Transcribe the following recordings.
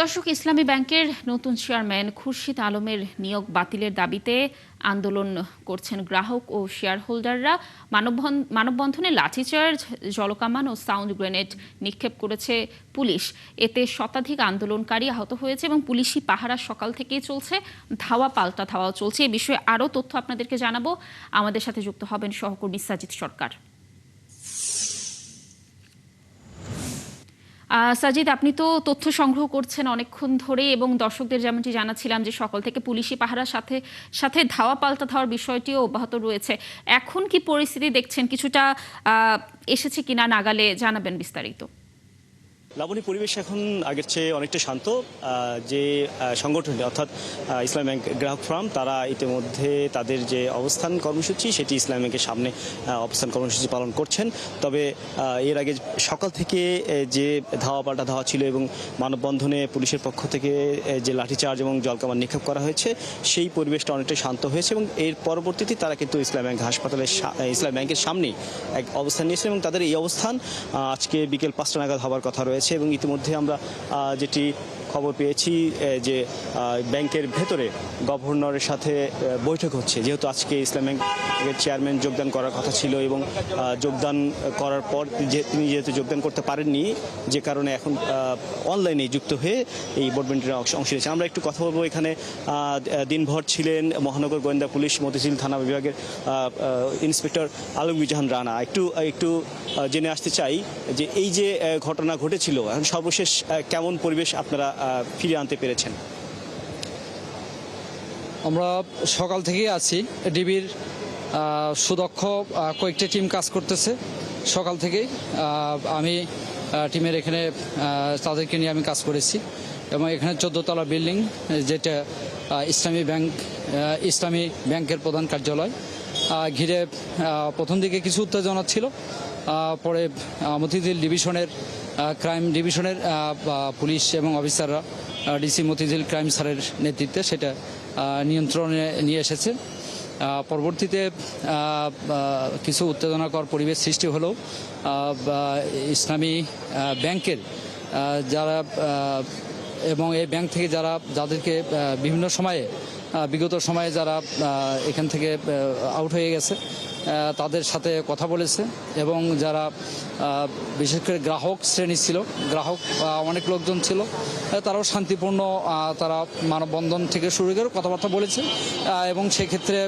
দর্শক, ইসলামী ব্যাংকের নতুন চেয়ারম্যান খুরশিদ আলমের নিয়োগ বাতিলের দাবিতে আন্দোলন করছেন গ্রাহক ও শেয়ার হোল্ডাররা। মানববন্ধনে লাঠিচার্জ, জলকামান ও সাউন্ড গ্রেনেড নিক্ষেপ করেছে পুলিশ। এতে শতাধিক আন্দোলনকারী আহত হয়েছে এবং পুলিশি পাহারা সকাল থেকেই চলছে, ধাওয়া পাল্টা ধাওয়াও চলছে। এ বিষয়ে আরও তথ্য আপনাদেরকে জানাবো। আমাদের সাথে যুক্ত হবেন সহকর্মী সাজিদ সরকার। সাজিদ, আপনি তো তথ্য সংগ্রহ করছেন অনেকক্ষণ ধরে এবং দর্শকদের যেমনটি জানাচ্ছিলাম যে সকাল থেকে পুলিশি পাহারার সাথে সাথে ধাওয়া পাল্টা ধাওয়ার বিষয়টিও অব্যাহত রয়েছে। এখন কি পরিস্থিতি দেখছেন? কিছুটা এসেছে কিনা নাগালে জানাবেন বিস্তারিত। লাবণী, পরিবেশ এখন আগের চেয়ে অনেকটা শান্ত। যে সংগঠনটি অর্থাৎ ইসলামী ব্যাংক গ্রাহক ফোরাম, তারা ইতিমধ্যে তাদের যে অবস্থান কর্মসূচি সেটি ইসলামী ব্যাংকের সামনে অবস্থান কর্মসূচি পালন করছেন। তবে এর আগে সকাল থেকে যে ধাওয়া পাল্টা ধাওয়া ছিল এবং মানববন্ধনে পুলিশের পক্ষ থেকে যে লাঠিচার্জ এবং জলকামান নিক্ষেপ করা হয়েছে, সেই পরিবেশটা অনেকটা শান্ত হয়েছে এবং এর পরবর্তীতে তারা কিন্তু ইসলামী ব্যাংক হাসপাতালের ইসলামী ব্যাংকের সামনেই এক অবস্থান নিয়েছেন এবং তাদের এই অবস্থান আজকে বিকেল 5টা নাগাদ হওয়ার কথা রয়েছে। এবং ইতিমধ্যে আমরা যেটি খবর পেয়েছি যে ব্যাংকের ভেতরে গভর্নরের সাথে বৈঠক হচ্ছে, যেহেতু আজকে ইসলামী ব্যাংকের চেয়ারম্যান যোগদান করার কথা ছিল এবং যোগদান করার পর তিনি যেহেতু যোগদান করতে পারেননি, যে কারণে এখন অনলাইনে যুক্ত হয়ে এই বোর্ড মিটিংয়ে অংশ নিয়েছে। আমরা একটু কথা বলবো। এখানে দিনভর ছিলেন মহানগর গোয়েন্দা পুলিশ মতিঝিল থানা বিভাগের ইন্সপেক্টর আলমগীর জাহান রানা। একটু জেনে আসতে চাই যে এই যে ঘটনা ঘটেছিল, এখন সর্বশেষ কেমন পরিবেশ আপনারা ফিরিয়ে আনতে পেরেছেন? আমরা সকাল থেকেই আছি। ডিবির সুদক্ষ কয়েকটি টিম কাজ করতেছে সকাল থেকেই। আমি টিমের এখানে তাদেরকে নিয়ে আমি কাজ করেছি এবং এখানে 14 তলা বিল্ডিং, যেটা ইসলামী ব্যাংকের প্রধান কার্যালয়, ঘিরে প্রথম দিকে কিছু উত্তেজনা ছিল। পরে মতিঝিল ডিভিশনের ক্রাইম ডিভিশনের পুলিশ এবং অফিসাররা ডিসি মতিঝিল ক্রাইম স্যারের নেতৃত্বে সেটা নিয়ন্ত্রণে নিয়ে এসেছে। পরবর্তীতে কিছু উত্তেজনাকর পরিবেশ সৃষ্টি হলেও ইসলামী ব্যাংকের যারা এবং এই ব্যাংক থেকে যাদেরকে বিভিন্ন সময়ে বিগত সময়ে যারা এখান থেকে আউট হয়ে গেছে তাদের সাথে কথা বলেছে এবং যারা বিশেষ করে গ্রাহক শ্রেণী ছিল, গ্রাহক অনেক লোকজন ছিল, তারাও শান্তিপূর্ণ তারা মানববন্ধন থেকে শুরু করে কথাবার্তা বলেছে এবং সেক্ষেত্রে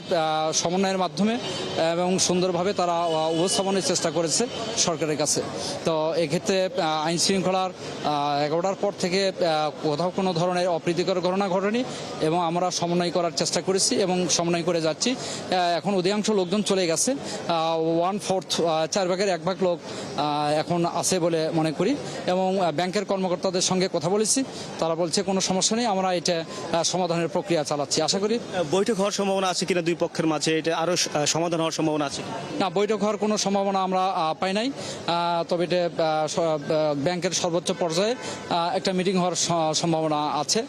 সমন্বয়ের মাধ্যমে এবং সুন্দরভাবে তারা উপস্থাপনের চেষ্টা করেছে সরকারের কাছে। তো এক্ষেত্রে আইন শৃঙ্খলার 11টার পর থেকে কোথাও কোনো ধরনের অপ্রীতিকর ঘটনা ঘটেনি এবং আমরা সমন্বয় করার চেষ্টা করেছি এবং সমন্বয় করে যাচ্ছি। এখন অধিকাংশ লোকজন চলে গেছে, 1/4 4 ভাগের 1 ভাগ লোক এখন আছে বলে মনে করি এবং ব্যাংকের কর্মকর্তাদের সঙ্গে কথা বলেছি, তারা বলছে কোনো সমস্যা নেই, আমরা এটা সমাধানের প্রক্রিয়া চালাচ্ছি। আশা করি বৈঠক হওয়ার সম্ভাবনা আছে কিনা দুই পক্ষের মাঝে, এটা আরও সমাধান হওয়ার সম্ভাবনা আছে? না, বৈঠক হওয়ার কোনো সম্ভাবনা আমরা পাই নাই। তবে এটা ব্যাংকের সর্বোচ্চ পর্যায়ে একটা মিটিং হওয়ার সম্ভাবনা আছে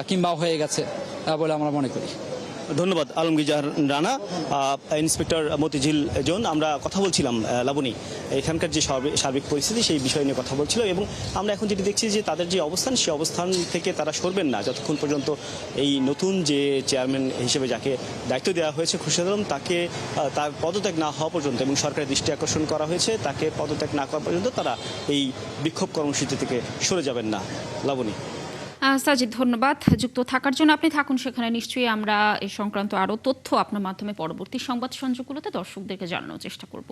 কিংবা হয়ে গেছে বলে আমরা মনে করি। ধন্যবাদ আলমগীর জাহান রানা, ইন্সপেক্টর মতিঝিল জোন। আমরা কথা বলছিলাম লাবণী, এখানকার যে সার্বিক পরিস্থিতি সেই বিষয় নিয়ে কথা বলছিল এবং আমরা এখন যেটি দেখছি যে তাদের যে অবস্থান, সেই অবস্থান থেকে তারা সরবেন না যতক্ষণ পর্যন্ত এই নতুন যে চেয়ারম্যান হিসেবে যাকে দায়িত্ব দেওয়া হয়েছে খুরশিদ আলম, তাকে তার পদত্যাগ না হওয়া পর্যন্ত এবং সরকারের দৃষ্টি আকর্ষণ করা হয়েছে, তাকে পদত্যাগ না করা পর্যন্ত তারা এই বিক্ষোভ কর্মসূচি থেকে সরে যাবেন না। লাবণী। সাজিদ, ধন্যবাদ যুক্ত থাকার জন্য। আপনি থাকুন সেখানে, নিশ্চয়ই আমরা এই সংক্রান্ত আরও তথ্য আপনার মাধ্যমে পরবর্তী সংবাদ সংযোগগুলোতে দর্শকদেরকে জানানোর চেষ্টা করব।